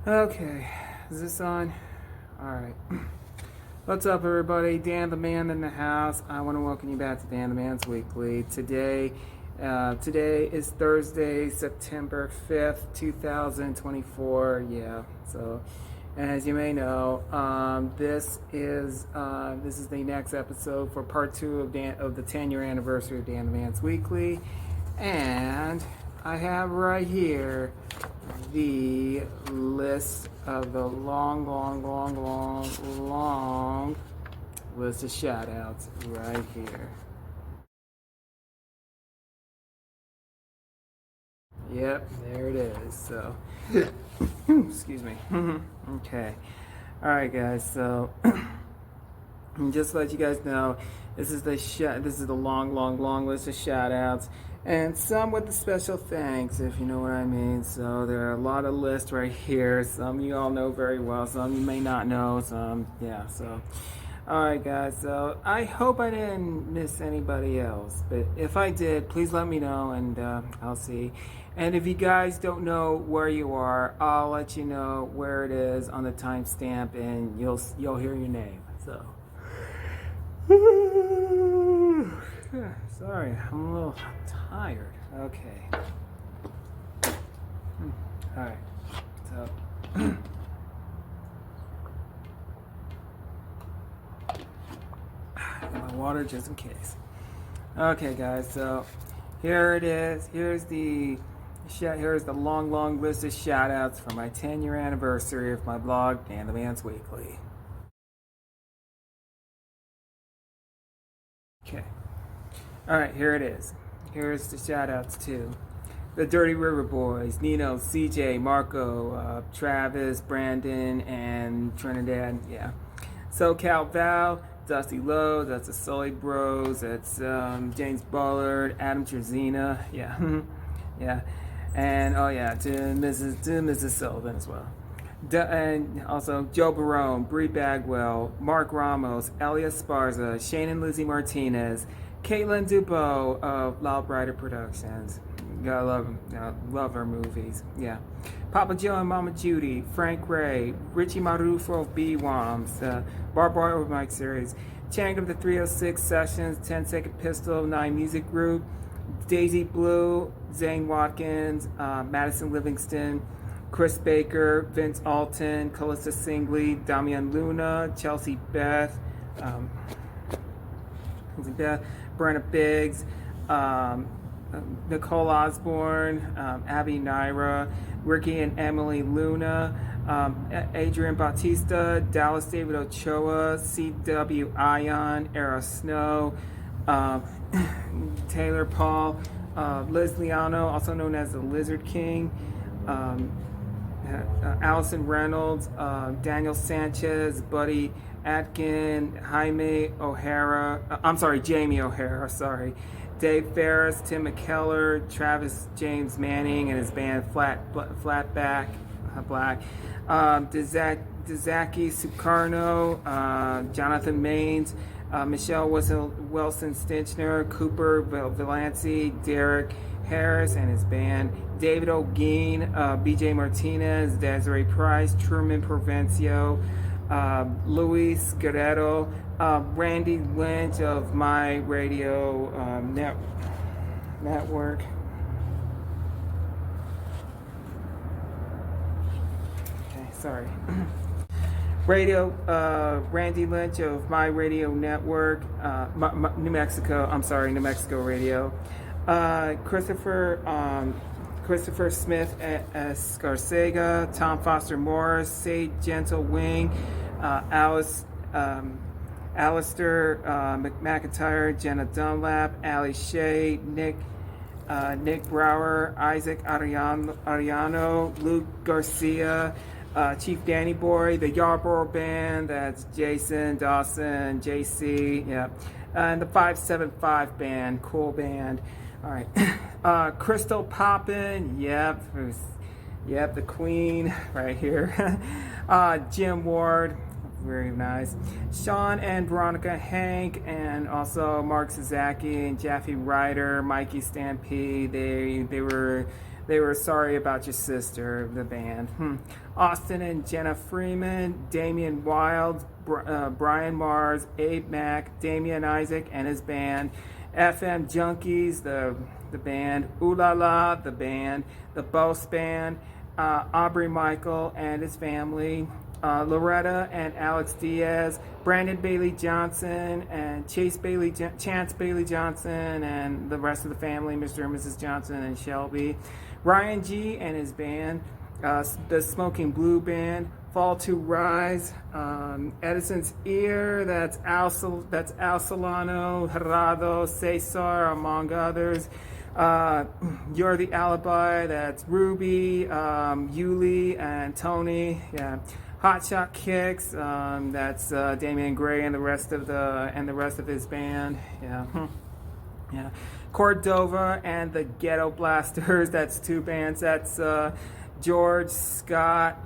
Okay, is this on? Alright. What's up, everybody? Dan the Man in the house. I want to welcome you back to Dan the Man's Weekly. Today is Thursday, September 5th, 2024. Yeah, so as you may know, this is the next episode for part 2 of the 10-year anniversary of Dan the Man's Weekly. And I have right here the list of the long list of shout outs right here. Yep, there it is. So, excuse me. Okay. Alright, guys, so just to let you guys know, this is the long list of shout outs. And some with the special thanks, if you know what I mean. So there are a lot of lists right here. Some you all know very well, some you may not know, some, yeah, so. Alright guys, so I hope I didn't miss anybody else. But if I did, please let me know and I'll see. And if you guys don't know where you are, I'll let you know where it is on the timestamp and you'll hear your name. So. Sorry, I'm a little tired. Okay. Alright. So my water just in case. Okay guys, so here it is. Here's the long list of shout outs for my 10-year anniversary of my blog, Dan the Man's Weekly. Okay. Alright, here it is. Here's the shout outs to the Dirty River Boys, Nino, CJ, Marco, Travis, Brandon, and Trinidad. Yeah. SoCal Val, Dusty Lowe, that's the Sully Bros, that's James Bullard, Adam Terzina. Yeah. Yeah. And oh yeah, to Mrs. Sullivan as well. And also Joe Barone, Bree Bagwell, Mark Ramos, Elias Sparza, Shane and Lizzie Martinez, Caitlin Dubois of Loud Rider Productions. Gotta love them. Love her movies. Yeah. Papa Joe and Mama Judy, Frank Ray, Richie Marufo of B-Woms, Barbara of Mike Series, Chang of the 306 Sessions, 10 Second Pistol, 9 Music Group, Daisy Blue, Zane Watkins, Madison Livingston, Chris Baker, Vince Alton, Calista Singley, Damian Luna, Chelsea Beth, Brenna Biggs, Nicole Osborne, Abby Naira, Ricky and Emily Luna, Adrian Bautista, Dallas David Ochoa, C.W. Ion, Era Snow, Taylor Paul, Liz Liano, also known as the Lizard King, Allison Reynolds, Daniel Sanchez, Buddy Atkin, Jamie O'Hara, Dave Ferris, Tim McKellar, Travis James Manning and his band Flatback Black, Dezaki Sukarno, Jonathan Maines, Michelle Wilson Stinchner, Cooper Valanci, Derek Harris and his band, David O'Gean, BJ Martinez, Desiree Price, Truman Provencio, Luis Guerrero, Randy Lynch of My Radio Network. Okay, sorry. Randy Lynch of My Radio Network, New Mexico Radio. Christopher Smith Escarcega, Tom Foster Morris, Sage Gentle Wing, Alistair McIntyre, Jenna Dunlap, Ali Shea, Nick Brower, Isaac Ariano, Luke Garcia, Chief Danny Boy, the Yarborough Band, that's Jason, Dawson, JC, yeah, and the 575 Band, cool band. All right, Crystal Poppin, yep, the Queen right here. Jim Ward, very nice. Sean and Veronica Hank, and also Mark Suzaki and Jaffe Ryder, Mikey Stampede. They were They were sorry about your sister, the band. Austin and Jenna Freeman, Damian Wild, Brian Mars, Abe Mack, Damian Isaac and his band. FM Junkies, the band. Ooh La La, the band. The Boss Band. Aubrey Michael and his family. Loretta and Alex Diaz, Brandon Bailey Johnson and Chance Bailey Johnson and the rest of the family, Mr. and Mrs. Johnson and Shelby. Ryan G and his band, the Smoking Blue Band, Fall to Rise, Edison's Ear, that's Al Solano, Gerardo, Cesar, among others. You're the Alibi, that's Ruby, Yuli, and Tony. Yeah. Hotshot Kicks, that's Damian Gray and the rest of his band. Yeah. Yeah. Cordova and the Ghetto Blasters, that's two bands. That's George, Scott,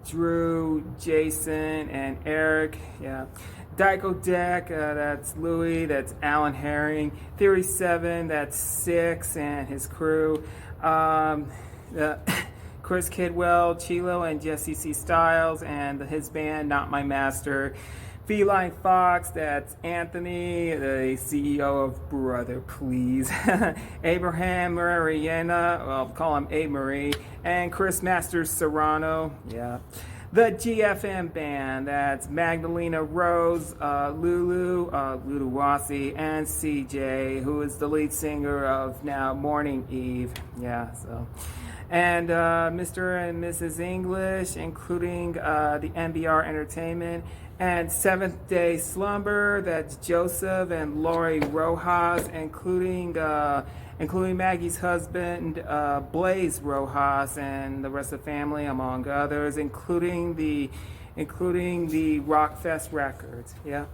Drew, Jason, and Eric. Yeah. Dyko Deck, that's Louie, that's Alan Herring. Theory 7, that's Six and his crew. Chris Kidwell, Chilo, and Jesse C. Styles, and his band, Not My Master. Feline Fox, that's Anthony, the CEO of Brother Please. Abraham Mariana, well, call him A. Marie. And Chris Masters Serrano, yeah. The GFM band, that's Magdalena Rose, Lulu Wasi, and CJ, who is the lead singer of now Morning Eve. Yeah, so. And Mr. and Mrs. English, including the NBR Entertainment, and Seventh Day Slumber, that's Joseph and Lori Rojas, including Maggie's husband, Blaze Rojas, and the rest of the family, among others, including the Rockfest Records. Yeah.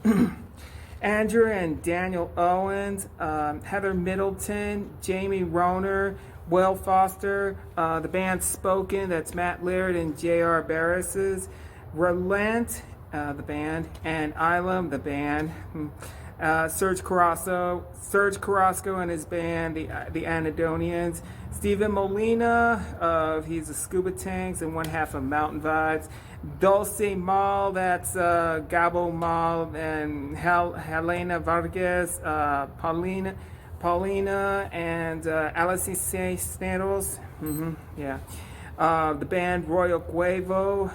Andrew and Daniel Owens, Heather Middleton, Jamie Roner, Will Foster, the band Spoken, that's Matt Laird and J.R. Barris's, Relent, the band, and Ilam, the band, Serge Carrasco and his band, the Anadonians, Stephen Molina, he's the Scuba Tanks and one half of Mountain Vibes, Dulce Mal, that's Gabo Mal, and Helena Vargas, Paulina and Alice Sneros, yeah. The band Royal Cuevo,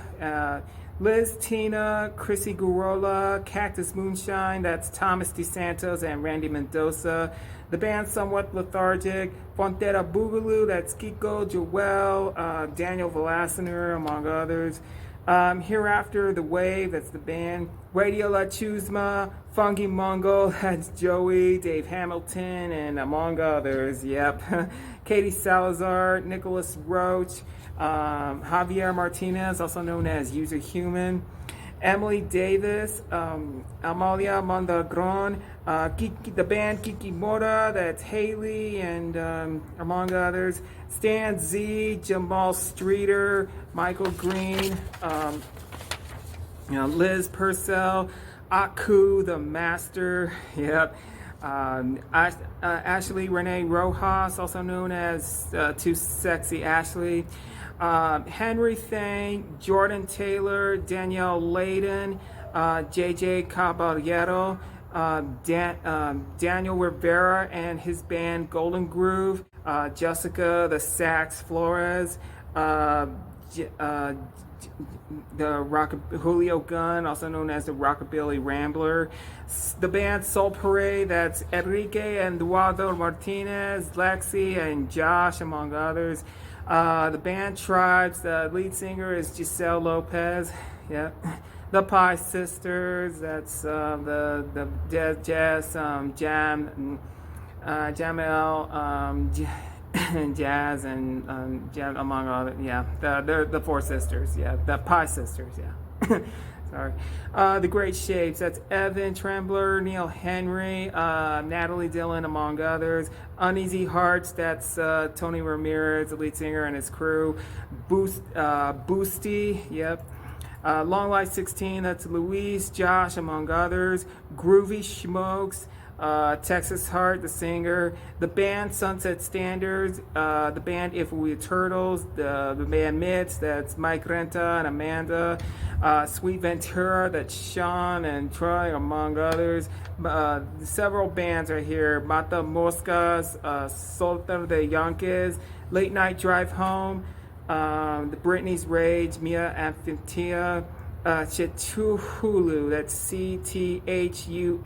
Liz, Tina, Chrissy Gurola, Cactus Moonshine, that's Thomas DeSantos and Randy Mendoza. The band Somewhat Lethargic, Fontera Boogaloo, that's Kiko, Joel, Daniel Velasquez, among others. Hereafter, The Wave, that's the band. Radio La Chusma, Funky Mungo, that's Joey, Dave Hamilton, and among others, yep. Katie Salazar, Nicholas Roach, Javier Martinez, also known as User Human, Emily Davis, Amalia Mondagron, the band Kiki Mora, that's Haley, and among others, Stan Z, Jamal Streeter, Michael Green, Liz Purcell, Aku, the Master, yep. Ashley Renee Rojas, also known as Too Sexy Ashley, Henry Thang, Jordan Taylor, Danielle Layden, JJ Caballero, Daniel Rivera and his band Golden Groove, Jessica the Sax Flores, Julio Gunn, also known as the Rockabilly Rambler, the band Soul Parade, that's Enrique and Eduardo Martinez, Lexi and Josh, among others. The band Tribes, the lead singer is Giselle Lopez. Yeah. The Pie Sisters, that's the Jazz, Jamel, Jazz, and Jazz, among other. Yeah, they're the four sisters. Yeah, the Pie Sisters. Yeah. Sorry. The Great Shapes, that's Evan Trembler, Neil Henry, Natalie Dillon, among others. Uneasy Hearts, that's Tony Ramirez, the lead singer, and his crew. Boosty, yep. Long Life 16, that's Luis, Josh, among others. Groovy Schmokes, Texas Heart, the singer, the band Sunset Standards, the band If We Were Turtles, the band Mitts, that's Mike Renta and Amanda, Sweet Ventura, that's Sean and Troy, among others. Several bands are here: Mata Moscas, Solter de Yankees, Late Night Drive Home, the Britney's Rage, Mia Amphitia, Chituhulu, that's Chtuhulu,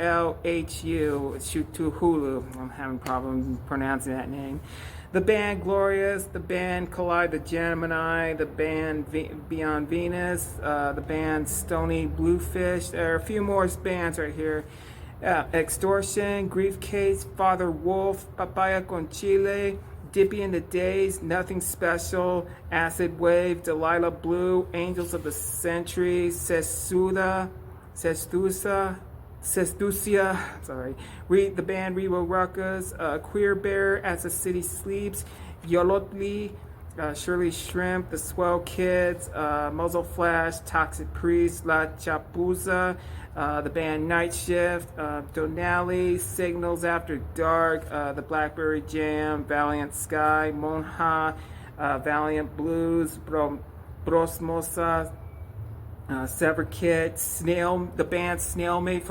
Chituhulu. I'm having problems pronouncing that name. The band Glorious, the band Collide the Gemini, the band Beyond Venus, the band Stony Bluefish. There are a few more bands right here. Extortion, Grief Case, Father Wolf, Papaya con Chile, Dippy in the Days, Nothing Special, Acid Wave, Delilah Blue, Angels of the Century, Sestucia, sorry, the band Revo Ruckus, Queer Bear, As the City Sleeps, Yolotli, Shirley Shrimp, The Swell Kids, Muzzle Flash, Toxic Priest, La Chapuza, the band Night Shift, Donali, Signals After Dark, the Blackberry Jam, Valiant Sky, Monha, Valiant Blues, Brosmosa, Sever Kit, the band Snailmate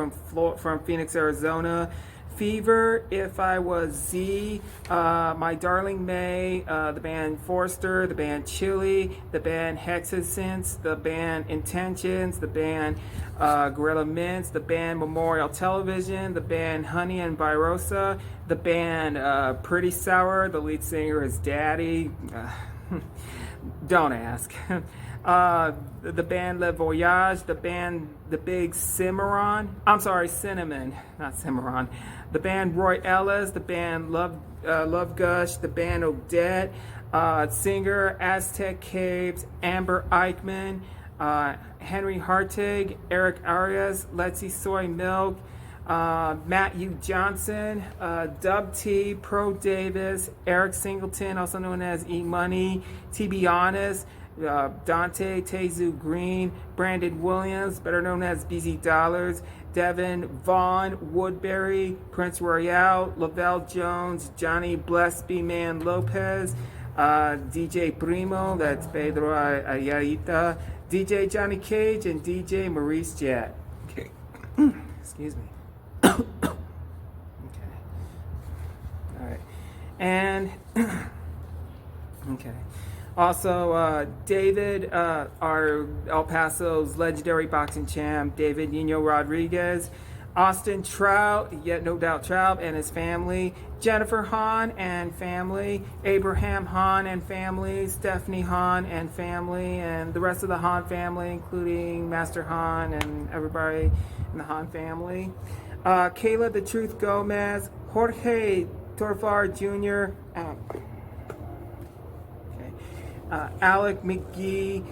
from Phoenix, Arizona, Fever, If I Was Z, My Darling May, the band Forster, the band Chili, the band Hexasense, the band Intentions, the band Gorilla Mints, the band Memorial Television, the band Honey and Virosa, the band Pretty Sour, the lead singer is Daddy. Don't ask. The band Le Voyage, the band The Big Cimarron, Cinnamon, not Cimarron, the band Roy Ellis, the band Love Gush, the band Odette, singer Aztec Caves, Amber Eichmann, Henry Hartig, Eric Arias, Let's Soy Milk, Matthew Johnson, Dub T, Pro Davis, Eric Singleton, also known as E Money, To Be Honest, Dante Tezu Green, Brandon Williams, better known as BZ Dollars, Devin Vaughn, Woodbury, Prince Royale, Lavelle Jones, Johnny Bless B Man Lopez, DJ Primo, that's Pedro Ayarita, DJ Johnny Cage, and DJ Maurice Jet. Okay. Excuse me. Okay. All right. And okay. Also, David, our El Paso's legendary boxing champ, David Nino Rodriguez, Austin Trout, yet no doubt Trout and his family, Jennifer Hahn and family, Abraham Hahn and family, Stephanie Hahn and family, and the rest of the Hahn family, including Master Hahn and everybody in the Hahn family. Kayla the Truth Gomez, Jorge Torfar Jr., Alec McGee,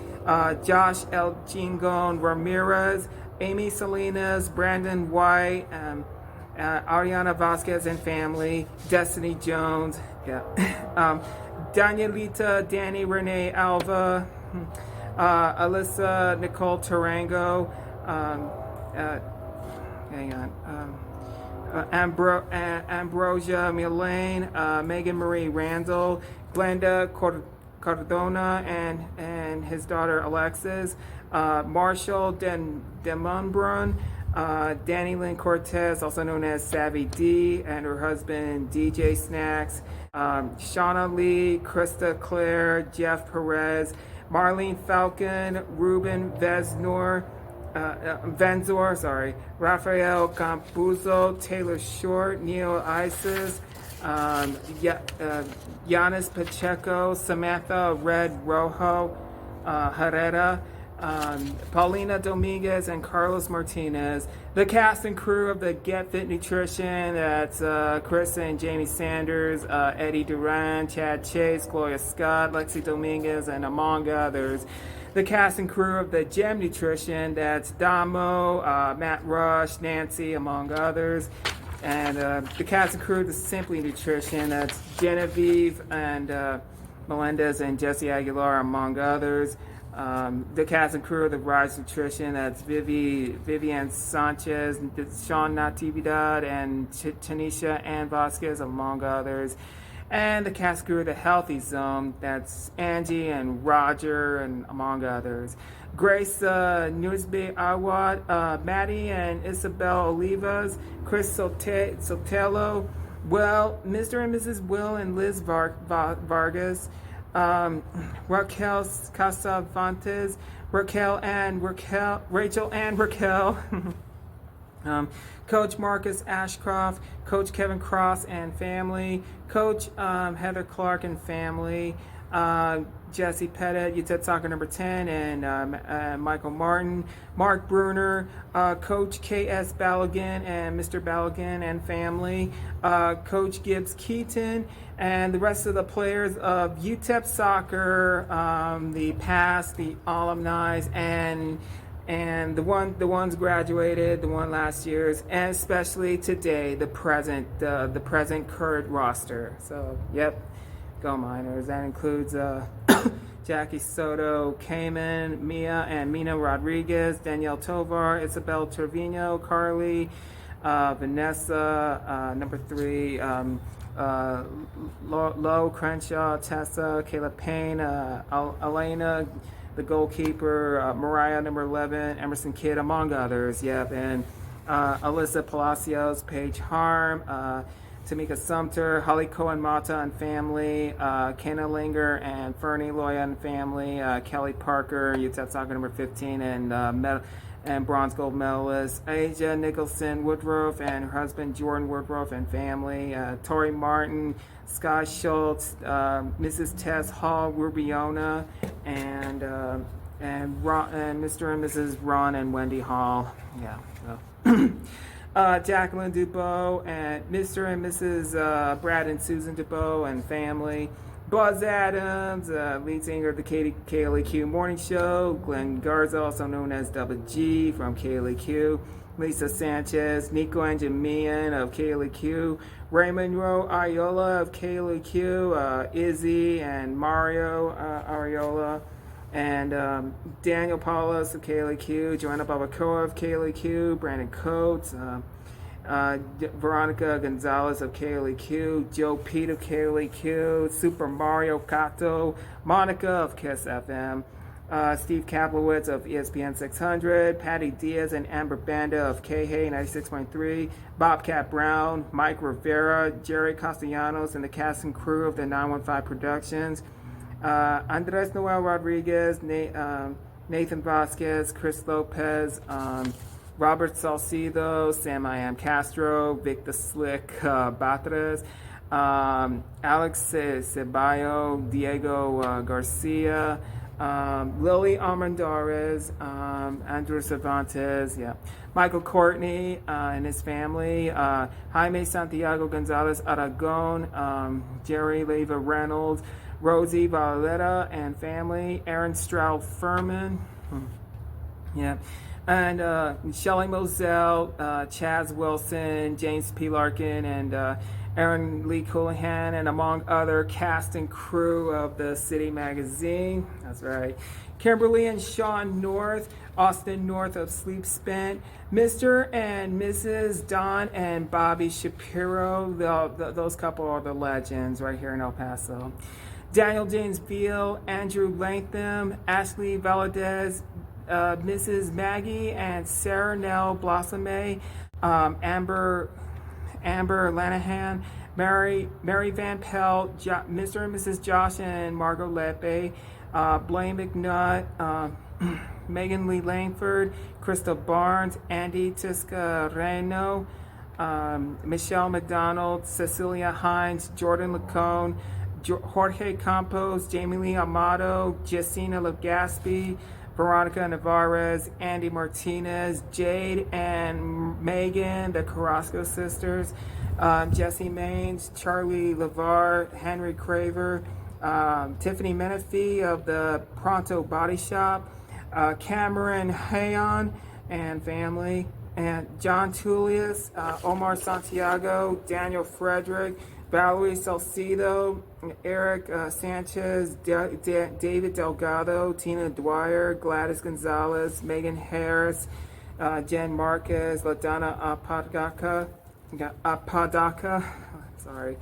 Josh El Chingon Ramirez, Amy Salinas, Brandon White, Ariana Vasquez and family, Destiny Jones, Danielita, Danny Renee Alva, Alyssa Nicole Tarango, Ambrosia Milane, Megan Marie Randall, Glenda Cardona and his daughter Alexis, Marshall Demonbrun, Danny Lynn Cortez, also known as Savvy D, and her husband DJ Snacks, Shauna Lee, Krista Claire, Jeff Perez, Marlene Falcon, Ruben Venzor, Rafael Campuzzo, Taylor Short, Neil Isis, Giannis Pacheco, Samantha Red Rojo, Herrera, Paulina Dominguez, and Carlos Martinez. The cast and crew of the Get Fit Nutrition, that's Chris and Jamie Sanders, Eddie Duran, Chad Chase, Gloria Scott, Lexi Dominguez, and among others. The cast and crew of the Gem Nutrition, that's Damo, Matt Rush, Nancy, among others. And the cast and crew of the Simply Nutrition, that's Genevieve and Melendez and Jesse Aguilar, among others. The cast and crew of the Rise Nutrition, that's Vivian Sanchez, Sean Natividad, and Tanisha Ann Vasquez, among others. And the cast crew of the Healthy Zone, that's Angie and Roger, and among others. Grace Newsby Awad, Maddie and Isabel Olivas, Chris Sotelo, Mr. and Mrs. Will and Liz Vargas, Raquel Casavantes, Rachel and Raquel, Coach Marcus Ashcroft, Coach Kevin Cross and family, Coach Heather Clark and family, Jesse Pettit, UTEP Soccer number 10, and Michael Martin, Mark Bruner, Coach K.S. Balogun and Mr. Balogun and family, Coach Gibbs Keaton, and the rest of the players of UTEP Soccer, the past, the alumni, and the ones graduated, the one last year's, and especially today, the present current roster. So, yep. Go Miners. That includes Jackie Soto, Cayman, Mia and Mina Rodriguez, Danielle Tovar, Isabel Trevino, Carly, Vanessa, number 3, Lo Crenshaw, Tessa, Kayla Payne, Elena, the goalkeeper, Mariah, number 11, Emerson Kidd, among others. Yep, and Alyssa Palacios, Paige Harm, Tamika Sumter, Holly Cohen Mata and family, Kenna Linger and Fernie Loya and family, Kelly Parker, UTEP Soccer number 15, and bronze gold medalist, Asia Nicholson Woodruff and her husband Jordan Woodruff and family, Tori Martin, Sky Schultz, Mrs. Tess Hall Rubiona, and Mr. and Mrs. Ron and Wendy Hall. Yeah. So. Jacqueline Dubois and Mr. and Mrs. Brad and Susan Dubois and family, Buzz Adams, lead singer of the KLEQ Morning Show, Glenn Garza, also known as Double G from KLEQ, Lisa Sanchez, Nico Anjamian of KLEQ, Raymond Rowe Ariola of KLEQ, Izzy and Mario Ariola, and Daniel Paulos of KLEQ, Joanna Babacoa of KLEQ, Brandon Coates, Veronica Gonzalez of KLEQ, Joe Pete of KLEQ, Super Mario Kato, Monica of KISS FM, Steve Kaplowitz of ESPN 600, Patty Diaz and Amber Banda of KHA 96.3, Bobcat Brown, Mike Rivera, Jerry Castellanos, and the cast and crew of the 915 Productions, Andres Noel Rodriguez, Nathan Vasquez, Chris Lopez, Robert Salcido, Sam I Am Castro, Vic the Slick Batres, Alex Ceballo, Diego Garcia, Lily Armendariz, Andrew Cervantes, Michael Courtney and his family, Jaime Santiago Gonzalez Aragon, Jerry Leva Reynolds, Rosie Valletta and family, Aaron Stroud Furman, and Shelley Moselle, Chaz Wilson, James P. Larkin, and Aaron Lee Coulihan, and among other cast and crew of the City Magazine. That's right. Kimberly and Sean North, Austin North of Sleep Spent, Mr. and Mrs. Don and Bobby Shapiro. Those couple are the legends right here in El Paso. Daniel James Veal, Andrew Latham, Ashley Valadez, Mrs. Maggie and Sarah Nell Blossome, Amber Lanahan, Mary Van Pelt, Mr. and Mrs. Josh and Margot Lepe, Blaine McNutt, Megan Lee Langford, Crystal Barnes, Andy Tiscareno, Michelle McDonald, Cecilia Hines, Jordan Lacone, Jorge Campos, Jamie Lee Amato, Jacina Legaspi, Veronica Navarez, Andy Martinez, Jade and Megan, the Carrasco sisters, Jesse Maines, Charlie LeVar, Henry Craver, Tiffany Menifee of the Pronto Body Shop, Cameron Hayon and family, and John Tullius, Omar Santiago, Daniel Frederick, Valerie Salcido, Eric Sanchez, David Delgado, Tina Dwyer, Gladys Gonzalez, Megan Harris, Jen Marquez, LaDonna Apadaka, sorry,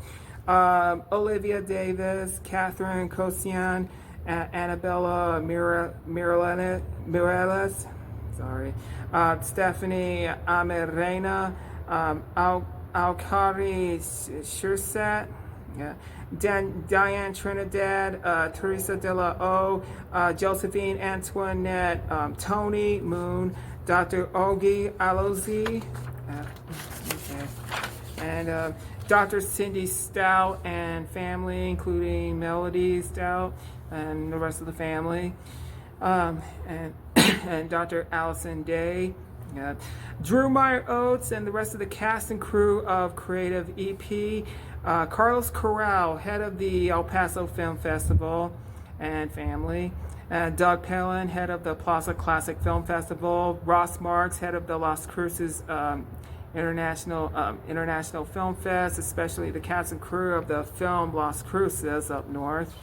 Olivia Davis, Catherine Kosian, Annabella Mireles, sorry, Stephanie Amirena, Alkari Shirsat, yeah. Diane Trinidad, Teresa De La O, Josephine Antoinette, Tony Moon, Dr. Ogi Alozi, okay. And Dr. Cindy Stout and family, including Melody Stout and the rest of the family, and and Dr. Allison Day. Yeah. Drew Meyer Oates and the rest of the cast and crew of Creative EP. Carlos Corral, head of the El Paso Film Festival and family. Doug Pellin, head of the Plaza Classic Film Festival. Ross Marks, head of the Las Cruces International Film Fest, especially the cast and crew of the film Las Cruces up north.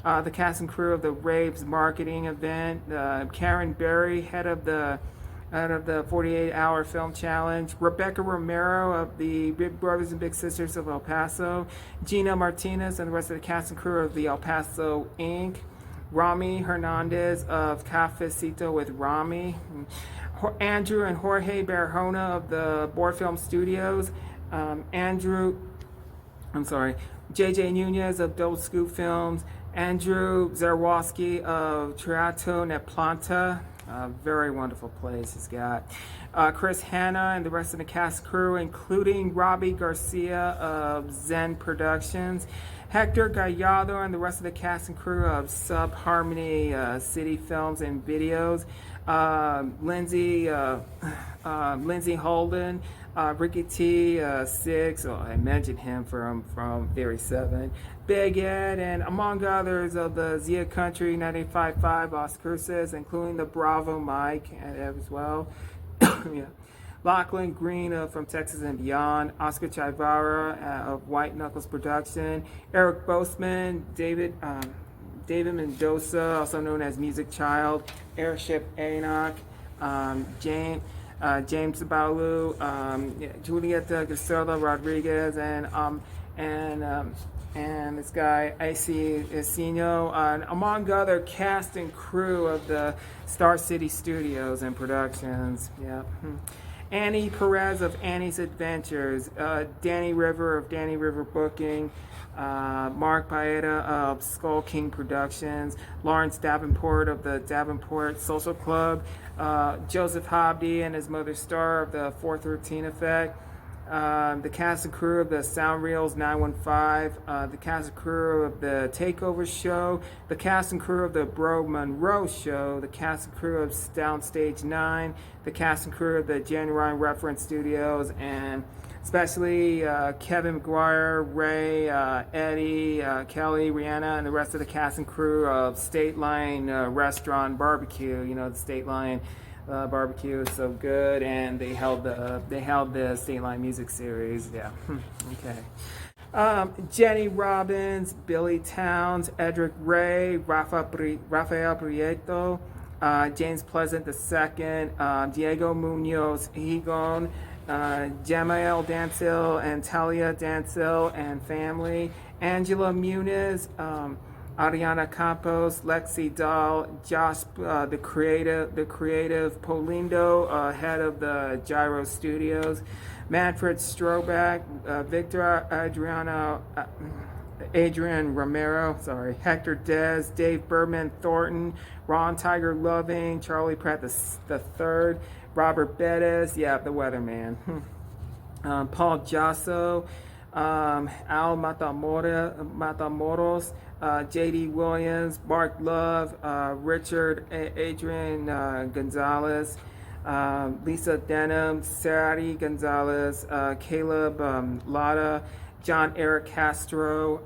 The cast and crew of the Raves marketing event. Karen Berry, head of the 48-hour film challenge. Rebecca Romero of the Big Brothers and Big Sisters of El Paso. Gina Martinez and the rest of the cast and crew of the El Paso Inc. Rami Hernandez of Cafecito with Rami. Andrew and Jorge Barahona of the Board Film Studios. JJ Nunez of Double Scoop Films. Andrew Zarwowski of Teatro Neplanta. Very wonderful place he's got. Chris Hanna and the rest of the cast crew, including Robbie Garcia of Zen Productions. Hector Gallardo and the rest of the cast and crew of Sub Harmony City Films and Videos. Lindsay Holden, Ricky T, Six, I mentioned him from Theory 7. Big Ed, and among others of the Zia Country 95.5 Las Cruces, including the Bravo Mike as well. Yeah. Lachlan Green from Texas and Beyond, Oscar Chivara of White Knuckles Production, Eric Boseman, David Mendoza, also known as Music Child, Airship Enoch, James Baulu, Julieta Griselda Rodriguez, and this guy, AC Isino, among other cast and crew of the Star City Studios and Productions. Yeah. Annie Perez of Annie's Adventures, Danny River of Danny River Booking, Mark Paeta of Skull King Productions, Lawrence Davenport of the Davenport Social Club, Joseph Hobdy and his mother Star of the 413 Effect, the cast and crew of the Sound Reels 915, the cast and crew of the Takeover Show, the cast and crew of the Bro Monroe Show, the cast and crew of Downstage 9, the cast and crew of the Genuine Reference Studios, and especially Kevin McGuire, Ray, Eddie, Kelly, Rihanna, and the rest of the cast and crew of State Line Restaurant Barbecue. You know, the State Line barbecue is so good, and they held the State Line Music Series. Yeah. Okay. Jenny Robbins, Billy Towns, Edric Ray, Rafael Prieto, James Pleasant II, Diego Munoz Higon, Jamael Dancil and Talia Dancil and family, Angela Muniz, Ariana Campos, Lexi Dahl, Josh, the creative Polindo, head of the Gyro Studios, Manfred Stroback, Victor Adrian Romero, Hector Dez, Dave Berman Thornton, Ron Tiger Loving, Charlie Pratt the Third, Robert Bettis, the weatherman, Paul Jasso, Al Matamoros, J.D. Williams, Mark Love, Richard Adrian Gonzalez, Lisa Denham, Sari Gonzalez, Caleb Lada, John Eric Castro,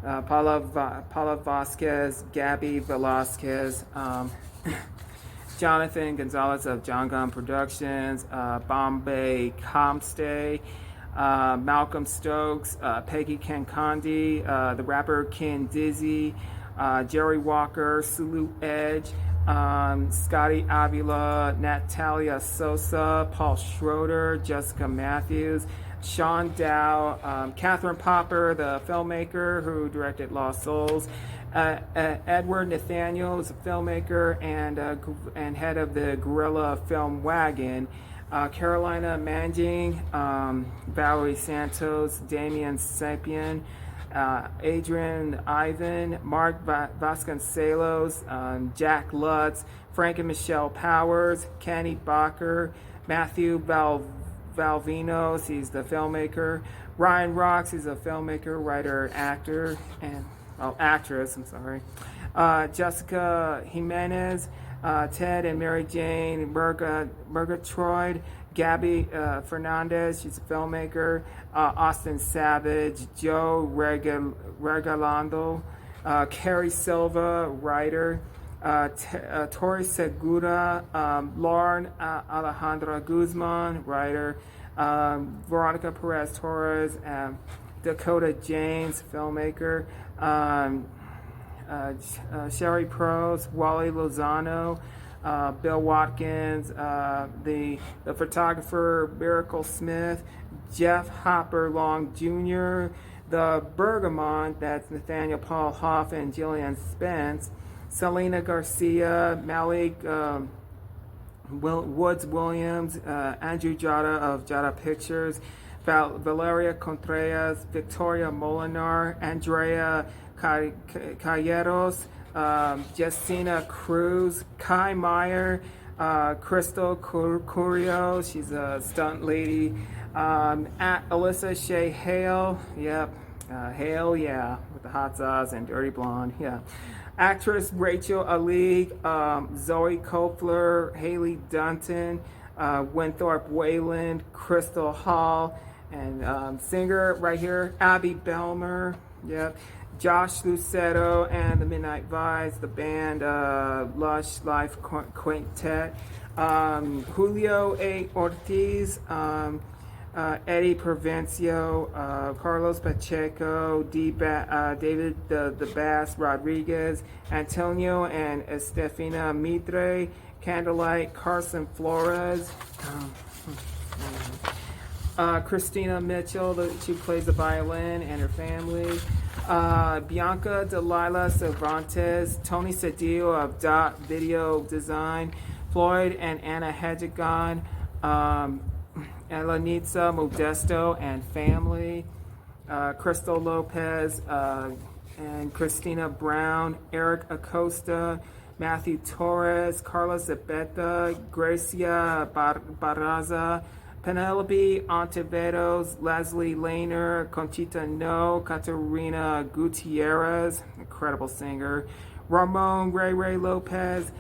Paula Vasquez, Gabby Velasquez, Jonathan Gonzalez of John Gunn Productions, Bombay Comstay, Malcolm Stokes, Peggy Kankandi, the rapper Ken Dizzy, Jerry Walker, Sulu Edge, Scotty Avila, Natalia Sosa, Paul Schroeder, Jessica Matthews, Sean Dow, Catherine Popper, the filmmaker who directed Lost Souls, Edward Nathaniel is a filmmaker and head of the Guerrilla Film Wagon, Carolina Manjing, Valerie Santos, Damian Sapien, Adrian Ivan, Mark Vasconcelos, Jack Lutz, Frank and Michelle Powers, Kenny Bacher, Matthew Valvinos, he's the filmmaker, Ryan Rocks, he's a filmmaker, writer, actor, and actress, I'm sorry, Jessica Jimenez, Ted and Mary Jane Murgatroyd, Gabby Fernandez, she's a filmmaker, Austin Savage, Joe Regalando, Carrie Silva, writer, Tori Segura, Lauren Alejandra Guzman, writer, Veronica Perez Torres, Dakota James, filmmaker, Sherry Prose, Wally Lozano, Bill Watkins, the photographer Miracle Smith, Jeff Hopper Long Jr., the Bergamot, that's Nathaniel Paul Hoff and Jillian Spence, Selena Garcia, Malik Woods Williams, Andrew Jada of Jada Pictures, Valeria Contreras, Victoria Molinar, Andrea Calleros, Jessina Cruz, Kai Meyer, Crystal Curio, she's a stunt lady, at Alyssa Shea Hale, yep, Hale, yeah, with the hot sauce and dirty blonde, yeah. Actress Rachel Ali, Zoe Kopler, Haley Dunton, Winthorpe Wayland, Crystal Hall, and singer right here, Abby Belmer, yep. Josh Lucetto and the Midnight Vibes, the band Lush Life Quintet, Julio A. Ortiz, Eddie Provencio, Carlos Pacheco, David the Bass Rodriguez, Antonio and Estefina Mitre, Candlelight, Carson Flores, Christina Mitchell, she plays the violin, and her family, Bianca Delilah Cervantes, Tony Cedillo of Dot Video Design, Floyd and Anna Hedgegon, Elenitza Modesto and family, Crystal Lopez and Christina Brown, Eric Acosta, Matthew Torres, Carlos Zepeta, Gracia Barraza, Penelope Ontiveros, Leslie Lehner, Conchita No, Caterina Gutierrez, incredible singer, Ramon Ray Lopez,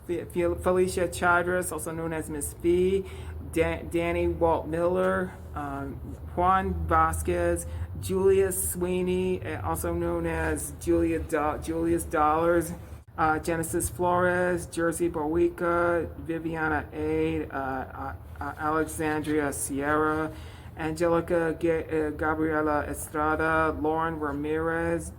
Felicia Chadris, also known as Miss Fee, Danny Walt Miller, Juan Vasquez, Julius Sweeney, also known as Julius Dollars, Genesis Flores, Jersey Bowica, Viviana Aid, Alexandria Sierra, Angelica Gabriela Estrada, Lauren Ramirez,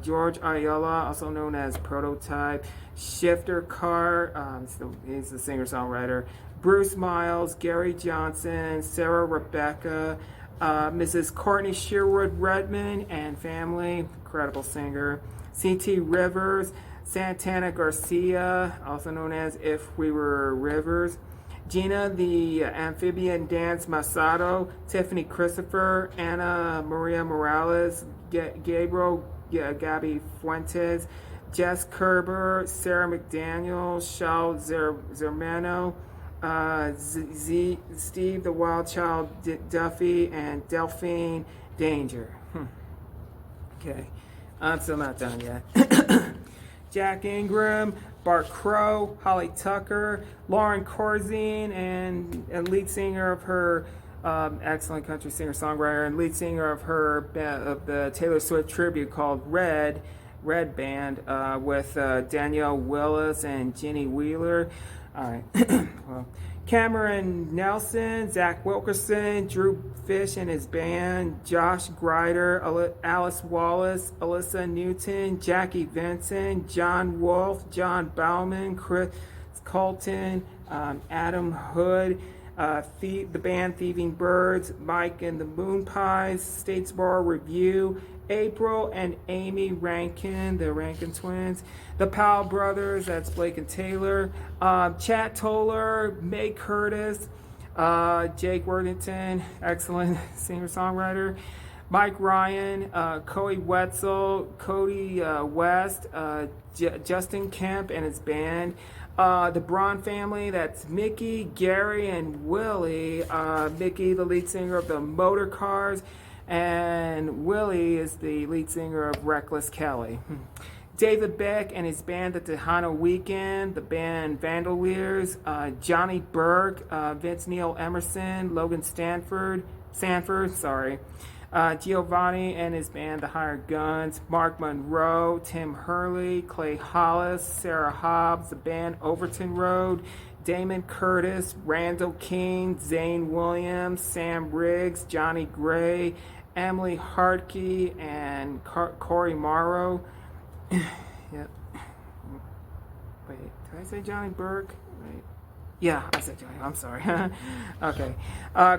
George Ayala, also known as Prototype, Shifter Carr, he's the singer-songwriter, Bruce Miles, Gary Johnson, Sarah Rebecca, Mrs. Courtney Sherwood Redmond and family, incredible singer, C.T. Rivers, Santana Garcia, also known as If We Were Rivers, Gina the Amphibian Dance Masato, Tiffany Christopher, Anna Maria Morales, Gabriel Gabby Fuentes, Jess Kerber, Sarah McDaniel, Shaw Zermano, Steve the Wild Child Duffy, and Delphine Danger. Okay, I'm still not done yet. Jack Ingram, Bart Crow, Holly Tucker, Lauren Corzine, and lead singer of her excellent country singer-songwriter and lead singer of the Taylor Swift tribute called Red, Red Band with Danielle Willis and Ginny Wheeler. All right. Well, Cameron Nelson, Zach Wilkerson, Drew Fish and his band, Josh Grider, Alice Wallace, Alyssa Newton, Jackie Vincent, John Wolf, John Bauman, Chris Colton, Adam Hood, the band Thieving Birds, Mike and the Moon Pies, Statesboro Review, April and Amy Rankin, the Rankin twins, the Powell brothers, that's Blake and Taylor, Chad Toller, May Curtis, Jake Worthington, excellent singer-songwriter, Mike Ryan, Cody Wetzel, Cody West, Justin Kemp and his band, the Braun family, that's Mickey, Gary, and Willie. Mickey, the lead singer of the Motor Cars, and Willie is the lead singer of Reckless Kelly. David Beck and his band, the Tejano Weekend, the band Vandaliers, Johnny Burke, Vince Neil Emerson, Logan Sanford, Giovanni and his band, the Hired Guns, Mark Monroe, Tim Hurley, Clay Hollis, Sarah Hobbs, the band Overton Road, Damon Curtis, Randall King, Zane Williams, Sam Riggs, Johnny Gray, Emily Hartke, and Corey Morrow. Yep. Wait, did I say Johnny Burke? Wait. Yeah, I said Johnny. I'm sorry. Okay.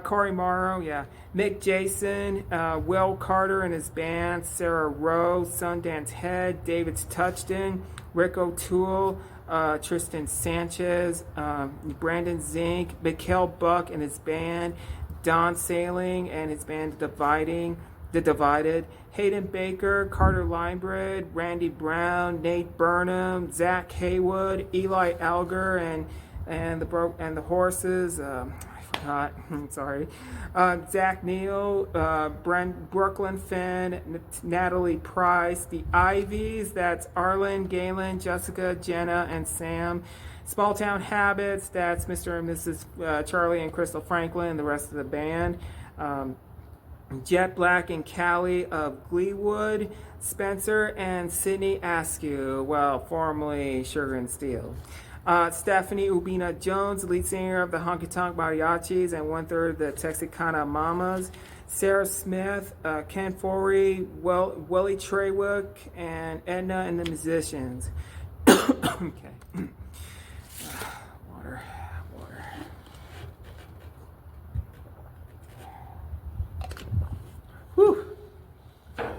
Corey Morrow, yeah. Mick Jason, Will Carter and his band, Sarah Rowe, Sundance Head, David Touchton, Rick O'Toole, Tristan Sanchez, Brandon Zink, Mikhail Buck and his band, Don Sailing and his band The Divided, Hayden Baker, Carter Linebread, Randy Brown, Nate Burnham, Zach Haywood, Eli Alger, and the Horses. I forgot. Sorry. Zach Neal, Brooklyn Finn, Natalie Price, the Ivies. That's Arlen, Galen, Jessica, Jenna, and Sam. Small Town Habits. That's Mr. and Mrs. Charlie and Crystal Franklin and the rest of the band. Jet Black and Callie of Gleewood, Spencer and Sydney Askew, well, formerly Sugar and Steel. Stephanie Ubina Jones, lead singer of the Honky Tonk Mariachis and 1/3 of the Texicana Mamas. Sarah Smith, Ken Forey, Willie Treywick, and Edna and the Musicians. Okay. Water. Whew. Okay,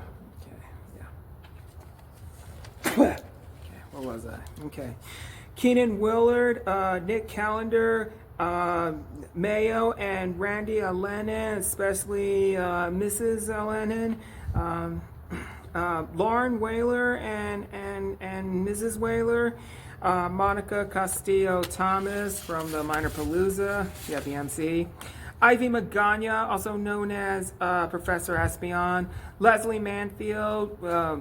yeah. Okay, where was I? Okay. Keenan Willard, Nick Callender, Mayo, and Randy Lennon, especially Mrs. Lennon, Lauren Whaler and Mrs. Whaler, Monica Castillo Thomas from the Minor Palooza, yeah, the MC. Ivy Magana, also known as Professor Espion, Leslie Manfield,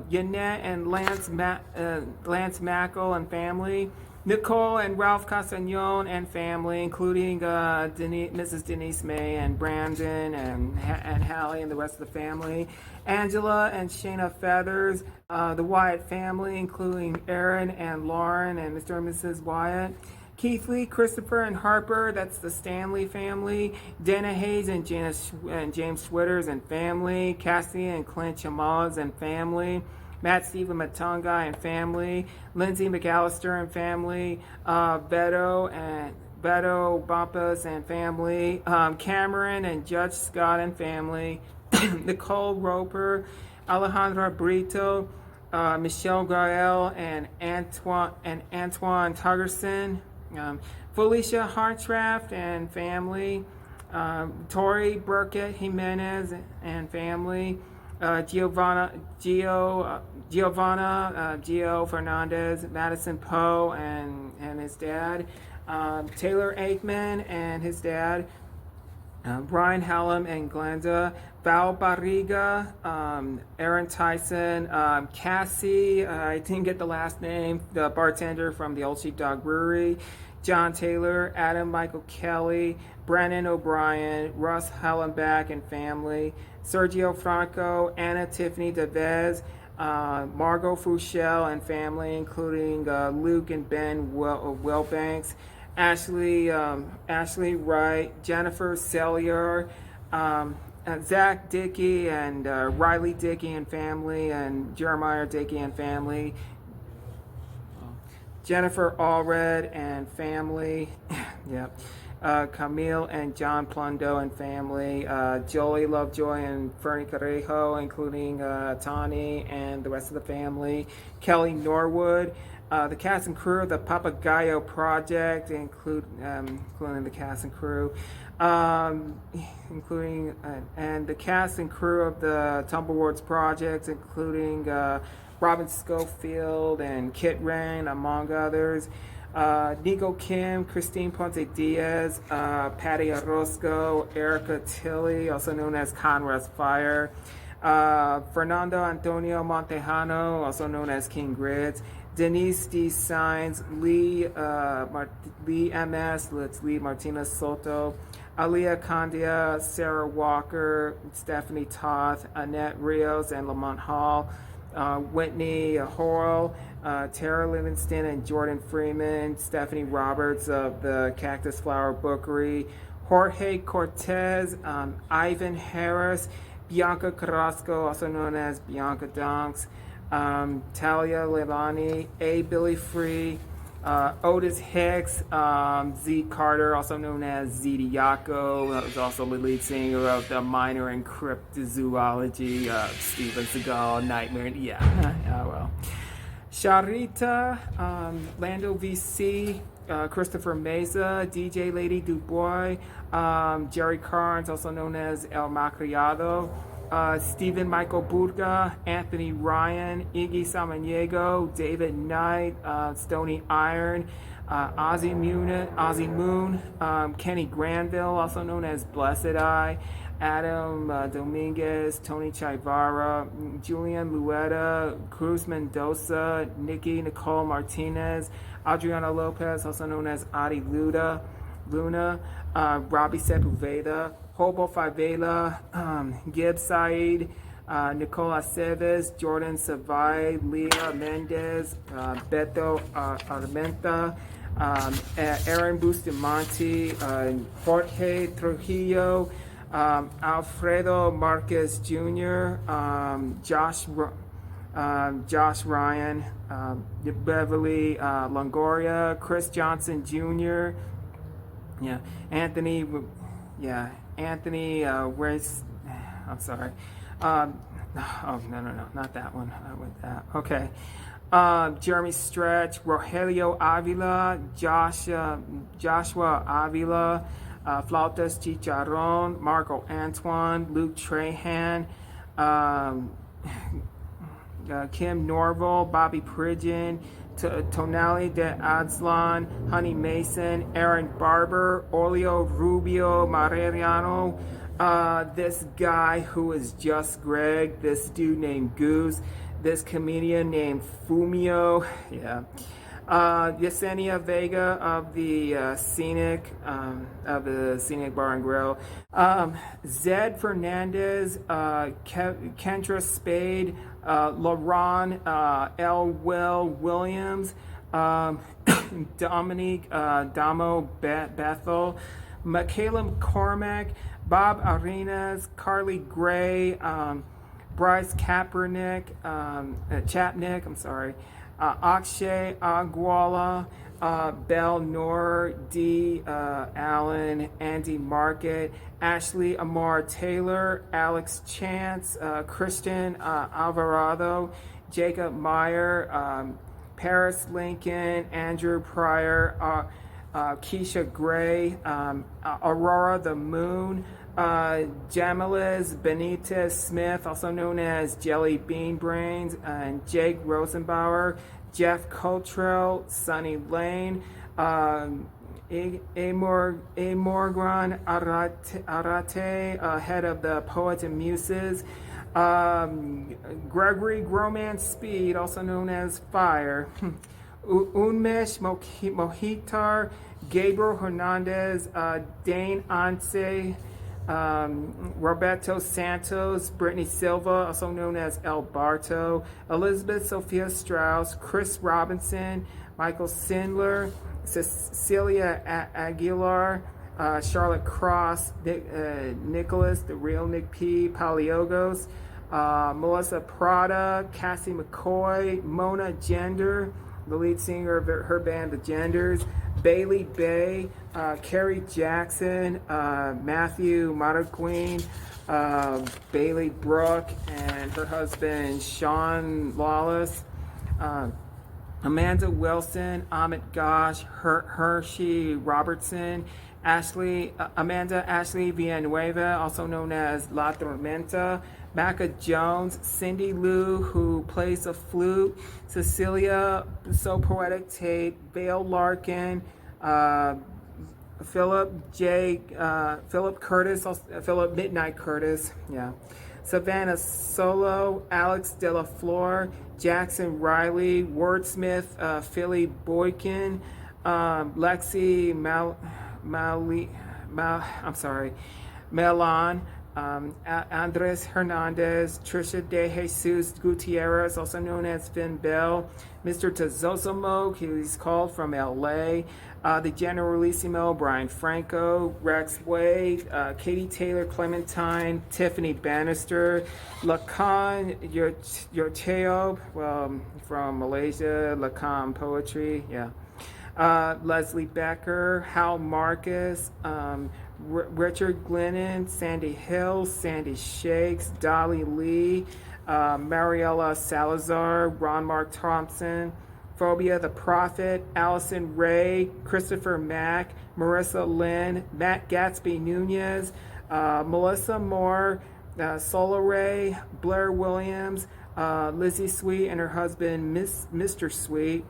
Yannette and Lance Mackle and family, Nicole and Ralph Castagnon and family, including Mrs. Denise May and Brandon and Hallie and the rest of the family, Angela and Shayna Feathers, the Wyatt family, including Aaron and Lauren and Mr. and Mrs. Wyatt, Keithley, Christopher, and Harper, that's the Stanley family, Dana Hayes and James Switters and family, Cassie and Clint Chamalas and family, Matt Stephen Matunga and family, Lindsay McAllister and family, Beto Bampas and family, Cameron and Judge Scott and family, Nicole Roper, Alejandra Brito, Michelle Gael and Antoine Tuggerson, Felicia Hartraft and family, Tori Burkett Jimenez and family, Gio Fernandez, Madison Poe and his dad, Taylor Aikman and his dad, Brian Hallam and Glenda, Val Barriga, Aaron Tyson, Cassie, I didn't get the last name, the bartender from the Old Sheepdog Brewery, John Taylor, Adam Michael Kelly, Brandon O'Brien, Russ Hallenbach and family, Sergio Franco, Anna Tiffany Devez, Margot Fuchel and family, including Luke and Ben Wellbanks, Ashley Wright, Jennifer Sellier, Zach Dickey and Riley Dickey and family, and Jeremiah Dickey and family, Jennifer Allred and family, yep. Camille and John Plundo and family, Jolie Lovejoy and Fernie Correjo, including Tani and the rest of the family, Kelly Norwood, the cast and crew of the Papagayo Project, including the cast and crew, including and the cast and crew of the Tumblewards Project, including Robin Schofield and Kit Wren, among others. Nico Kim, Christine Ponte Diaz, Patty Orozco, Erica Tilley, also known as Conrad's Fire, Fernando Antonio Montejano, also known as King Grids, Denise D. Signs, Lee MS, let's Lee Martinez Soto, Aliyah Candia, Sarah Walker, Stephanie Toth, Annette Rios, and Lamont Hall, Whitney Horrell, Tara Livingston and Jordan Freeman, Stephanie Roberts of the Cactus Flower Bookery, Jorge Cortez, Ivan Harris, Bianca Carrasco, also known as Bianca Donks, Talia Leilani, A. Billy Free, Otis Hicks, Z. Carter, also known as Z. Diaco, was also the lead singer of the Minor in Cryptozoology, Steven Seagal, Nightmare, well. Sharita, Lando VC, Christopher Meza, DJ Lady Dubois, Jerry Carnes, also known as El Macriado, Stephen Michael Burga, Anthony Ryan, Iggy Samaniego, David Knight, Stony Iron, Ozzy Moon, Kenny Granville, also known as Blessed Eye, Adam Dominguez, Tony Chivara, Julian Luetta, Cruz Mendoza, Nikki Nicole Martinez, Adriana Lopez, also known as Adi Luna, Robbie Sepulveda, Hobo Favela, Gib Said, Nicola Seves, Jordan Savai, Leah Mendez, Beto Armenta, Aaron Bustamante, Jorge Trujillo, Alfredo Marquez Jr., Josh Ryan, Beverly Longoria, Chris Johnson Jr., Anthony Race, I'm sorry. No, not that one. With that. Okay. Jeremy Stretch, Rogelio Avila, Joshua Avila, Flautas Chicharron, Marco Antoine, Luke Trahan, Kim Norval, Bobby Pridgeon, Tonali de Adslan, Honey Mason, Aaron Barber, Olio Rubio Mareriano, this guy who is just Greg, this dude named Goose, this comedian named Fumio, Yesenia Vega of the Scenic Bar and Grill, Zed Fernandez, Kendra Spade, LaRon L. Will Williams, Dominique Damo Bethel, Michaela McCormack, Bob Arenas, Carly Gray, Bryce Chapnick, Akshay Agwala, Belle Noor, D. Allen, Andy Market, Ashley Amar Taylor, Alex Chance, Christian Alvarado, Jacob Meyer, Paris Lincoln, Andrew Pryor, Keisha Gray, Aurora the Moon, Jamilis Benitez Smith, also known as Jelly Bean Brains, and Jake Rosenbauer, Jeff Cottrell, Sonny Lane, Morgan Arate, head of the Poets and Muses, Gregory Gromance Speed, also known as Fire, Unmesh Mohitar, Gabriel Hernandez, Dane Anse, Roberto Santos, Brittany Silva, also known as El Barto, Elizabeth Sophia Strauss, Chris Robinson, Michael Sindler, Cecilia Aguilar, Charlotte Cross, Nicholas, the real Nick P. Paliogos, Melissa Prada, Cassie McCoy, Mona Gender, the lead singer of her band, The Genders, Bailey Bay, Carrie Jackson, Matthew Marqueen, Bailey Brooke, and her husband, Sean Lawless, Amanda Wilson, Amit Ghosh, Hershey Robertson, Amanda Ashley Villanueva, also known as La Tormenta, Macca Jones, Cindy Lou, who plays the flute, Cecilia So Poetic Tate, Vale Larkin, Philip Curtis, Philip Midnight Curtis, yeah. Savannah Solo, Alex De La Flor, Jackson Riley, Wordsmith, Philly Boykin, Lexi Melon, Andres Hernandez, Trisha De Jesus Gutierrez, also known as Finn Bell, Mr. Tazosimo, he's called from LA, the Generalissimo, Brian Franco, Rex Wade, Katie Taylor Clementine, Tiffany Bannister, Lacan Yorteo, well, from Malaysia, Lacan Poetry, yeah. Leslie Becker, Hal Marcus, Richard Glennon, Sandy Hill, Sandy Shakes, Dolly Lee, Mariella Salazar, Ron Mark Thompson, Phobia the Prophet, Allison Ray, Christopher Mack, Marissa Lynn, Matt Gatsby Nunez, Melissa Moore, Sola Ray, Blair Williams, Lizzie Sweet and her husband, Mr. Sweet,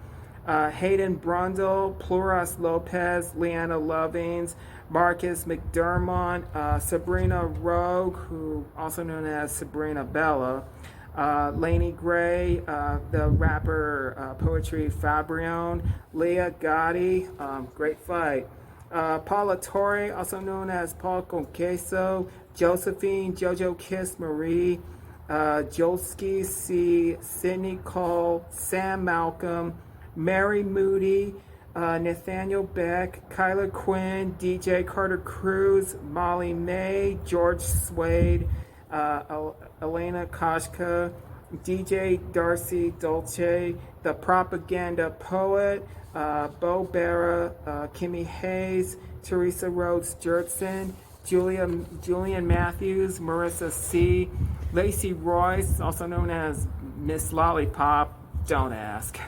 Hayden Brundle, Pluras Lopez, Leanna Lovings, Marcus McDermott, Sabrina Rogue, who also known as Sabrina Bella, Lainey Gray, the rapper Poetry Fabrione, Leah Gotti, great fight, Paula Torre, also known as Paul Conqueso, Josephine, Jojo Kiss Marie, Jolski C, Sydney Cole, Sam Malcolm, Mary Moody, Nathaniel Beck, Kyla Quinn, DJ Carter Cruz, Molly May, George Swade, Elena Koshka, DJ Darcy Dolce, The Propaganda Poet, Bo Barra, Kimmy Hayes, Teresa Rhodes Jertson, Julian Matthews, Marissa C., Lacey Royce, also known as Miss Lollipop, don't ask.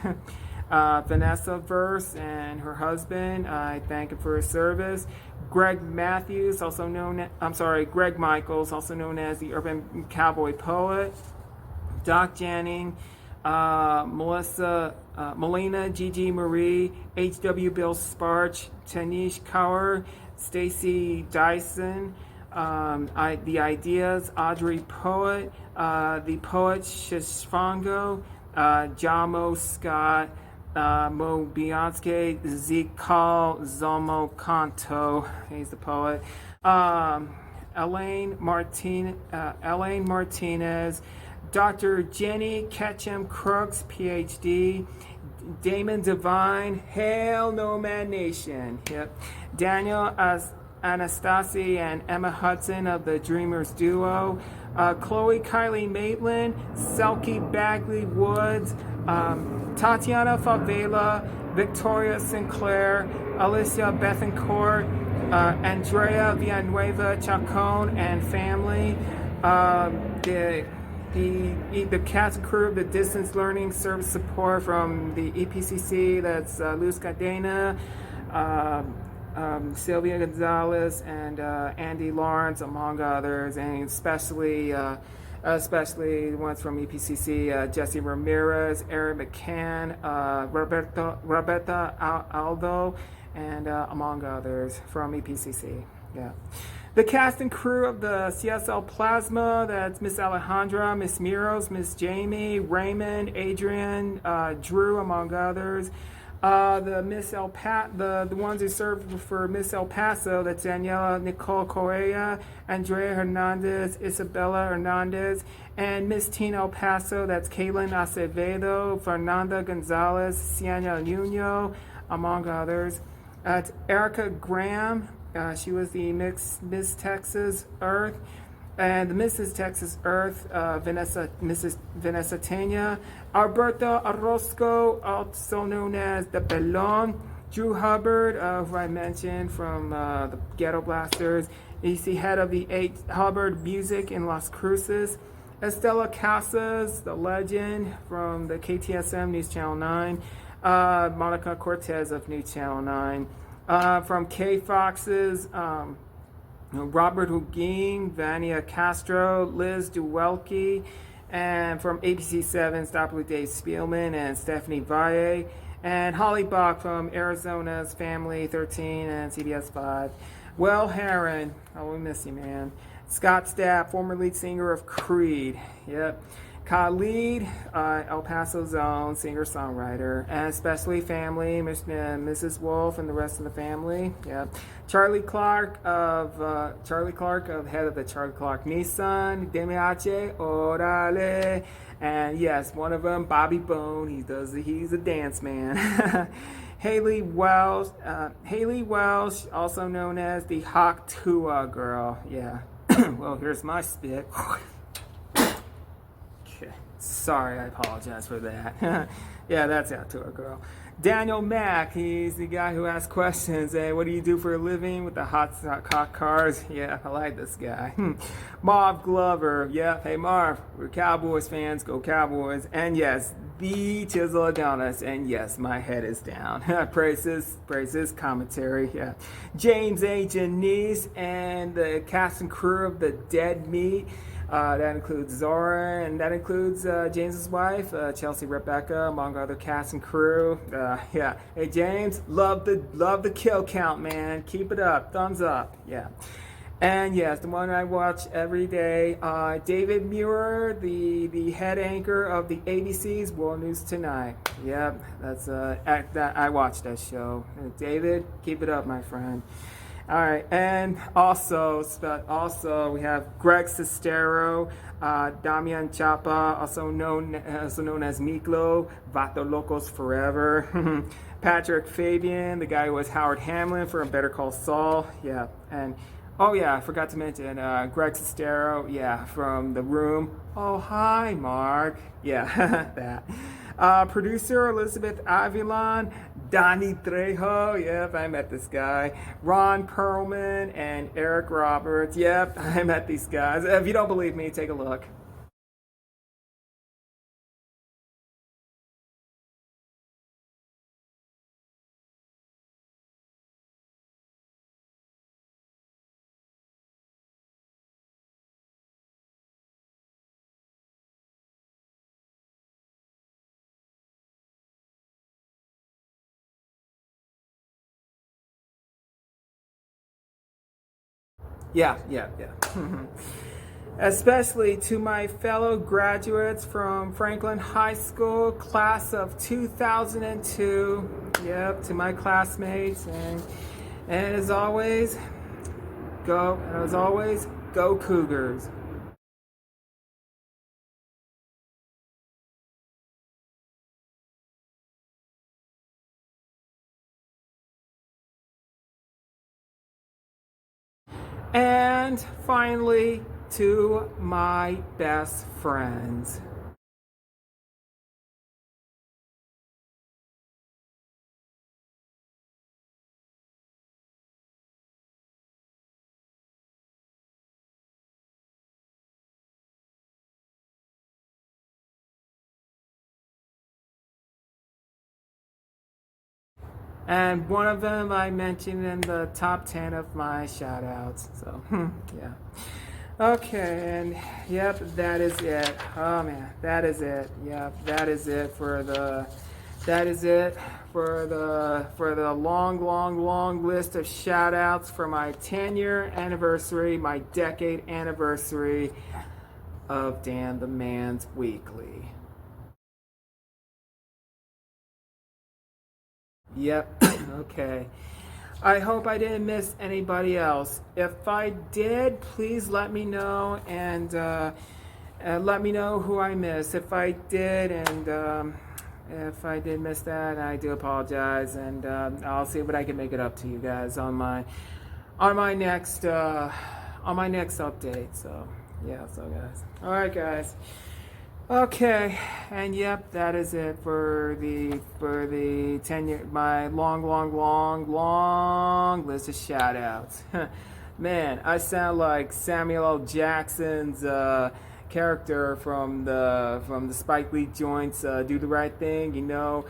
Vanessa Verse and her husband, I thank him for his service. Greg Michaels, also known as the Urban Cowboy Poet. Doc Janning, Melina, Gigi Marie, H.W. Bill Sparch, Tanish Kaur, Stacy Dyson, The Ideas, Audrey Poet, The Poet Shishfango, Jamo Scott, Mo Beyonce, Zeke Call, Zomo Kanto, he's the poet, Elaine Martinez, Dr. Jenny Ketchum Crooks, PhD, Damon Devine, Hail Nomad Nation, yep, Daniel Anastasi and Emma Hudson of the Dreamers Duo, Chloe Kylie Maitland, Selkie Bagley Woods, Tatiana Favela, Victoria Sinclair, Alicia Bethencourt, Andrea Villanueva Chacon and family, the cast crew of the Distance Learning Service Support from the EPCC, that's Luz Cadena, Sylvia Gonzalez, and Andy Lawrence, among others, and especially the ones from EPCC, Jesse Ramirez, Eric McCann, Roberta Aldo, and among others from EPCC. Yeah. The cast and crew of the CSL Plasma, that's Miss Alejandra, Miss Miros, Miss Jamie, Raymond, Adrian, Drew, among others. The ones who served for Miss El Paso, that's Daniela Nicole Correa, Andrea Hernandez, Isabella Hernandez, and Miss Tina El Paso, that's Kaylin Acevedo, Fernanda Gonzalez, Sienna Nuno, among others. It's Erica Graham, she was the Miss Texas Earth. And the Mrs. Texas Earth, Mrs. Vanessa Tena, Alberto Orozco, also known as the Pelon, Drew Hubbard, who I mentioned from the Ghetto Blasters. He's the head of the Hubbard Music in Las Cruces. Estela Casas, the legend from the KTSM News Channel 9. Monica Cortez of News Channel 9. From K Fox's Robert Huguin, Vania Castro, Liz Duwelke, and from APC 7, Stop with Dave Spielman and Stephanie Valle, and Holly Bach from Arizona's Family 13 and CBS 5. Will Heron, oh, we miss you, man. Scott Stapp, former lead singer of Creed. Yep. Khalid, El Paso's own singer-songwriter, and especially family, Mrs. Wolf and the rest of the family. Yeah, Charlie Clark of head of the Charlie Clark Nissan, Demiache, Orale, and yes, one of them, Bobby Bone. He's a dance man. Haley Welsh, also known as the Hawk Tua girl. Yeah. Well, here's my spit. Sorry, I apologize for that. Yeah, that's out to a girl. Daniel Mack, he's the guy who asks questions. Hey, what do you do for a living with the hot cars? Yeah, I like this guy. Marv Glover, yeah, hey Marv, we're Cowboys fans, go Cowboys. And yes, the Chisel Adonis, and yes, my head is down. praise his commentary, yeah. James A. Janice and the cast and crew of the Dead Meat. That includes Zora, and that includes James's wife, Chelsea Rebecca, among other cast and crew. Yeah. Hey James, love the kill count, man. Keep it up. Thumbs up. Yeah. And yes, the one I watch every day, David Muir, the head anchor of the ABC's World News Tonight. Yep, that's I watch that show. David, keep it up, my friend. All right, and also we have Greg Sestero, Damian Chapa, also known as Miklo, Vato Locos Forever, Patrick Fabian, the guy who was Howard Hamlin from Better Call Saul, yeah, and oh yeah, I forgot to mention Greg Sestero, yeah, from The Room. Oh hi, Mark, yeah, that. Producer Elizabeth Avilon, Donnie Trejo, yep, I met this guy. Ron Perlman and Eric Roberts, yep, I met these guys. If you don't believe me, take a look. Yeah. Especially to my fellow graduates from Franklin High School, class of 2002. Yep, to my classmates, and as always, go Cougars. And finally, to my best friends. And one of them I mentioned in the top 10 of my shout outs. So, yeah. Okay, and yep, that is it. Oh man, that is it. Yep, that is it for the long list of shout outs for my 10-year anniversary, my decade anniversary of Dan the Man's Weekly. Yep. Okay. I hope I didn't miss anybody else. If I did, please let me know and let me know who I missed. If I did, and if I did miss that, I do apologize, and I'll see what I can make it up to you guys on my next update. So yeah, so guys. All right, guys. Okay, and yep, that is it for the 10-year, my long list of shout outs. Man, I sound like Samuel L. Jackson's character from the Spike Lee joints, Do the Right Thing. You know,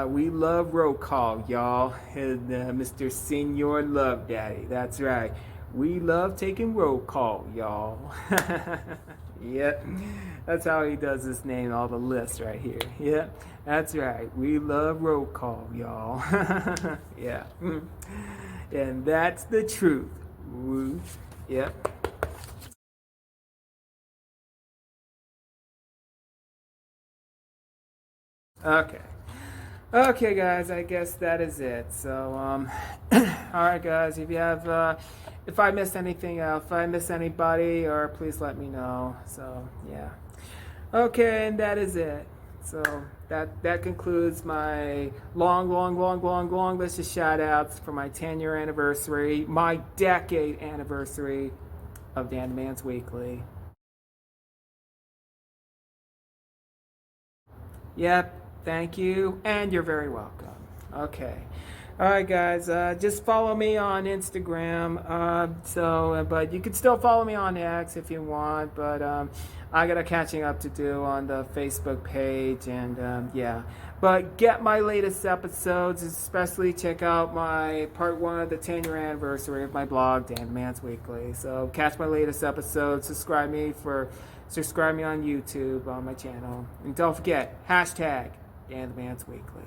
we love roll call, y'all. And, Mr. Senor Love Daddy, that's right. We love taking roll call, y'all. Yep, that's how he does his name, all the lists right here. Yep, that's right. We love roll call, y'all. Yeah, and that's the truth. Woo. Yep. Okay. Okay, guys, I guess that is it. So, all right, guys, if you have, if I missed anything else, if I missed anybody, or please let me know. So, yeah. Okay, and that is it. So that concludes my long list of shout outs for my 10-year anniversary, my decade anniversary of Dan the Man's Weekly. Yep, thank you, and you're very welcome. Okay. All right, guys. Just follow me on Instagram. But you can still follow me on X if you want. But I got a catching up to do on the Facebook page, and yeah. But get my latest episodes, especially check out my part 1 of the 10-year anniversary of my blog, Dan the Man's Weekly. So catch my latest episodes. Subscribe me on YouTube on my channel, and don't forget hashtag Dan the Man's Weekly.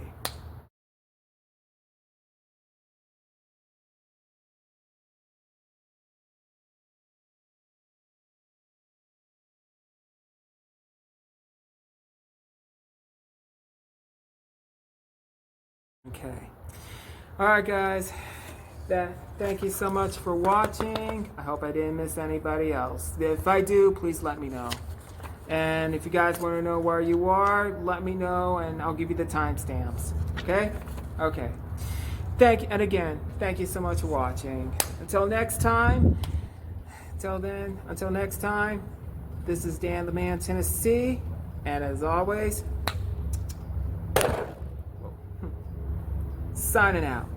Okay. All right, guys. Thank you so much for watching. I hope I didn't miss anybody else. If I do, please let me know. And if you guys want to know where you are, let me know, and I'll give you the timestamps. Okay? Okay. And again, thank you so much for watching. Until next time. Until next time. This is Dan the Man, Tennessee, and as always, signing out.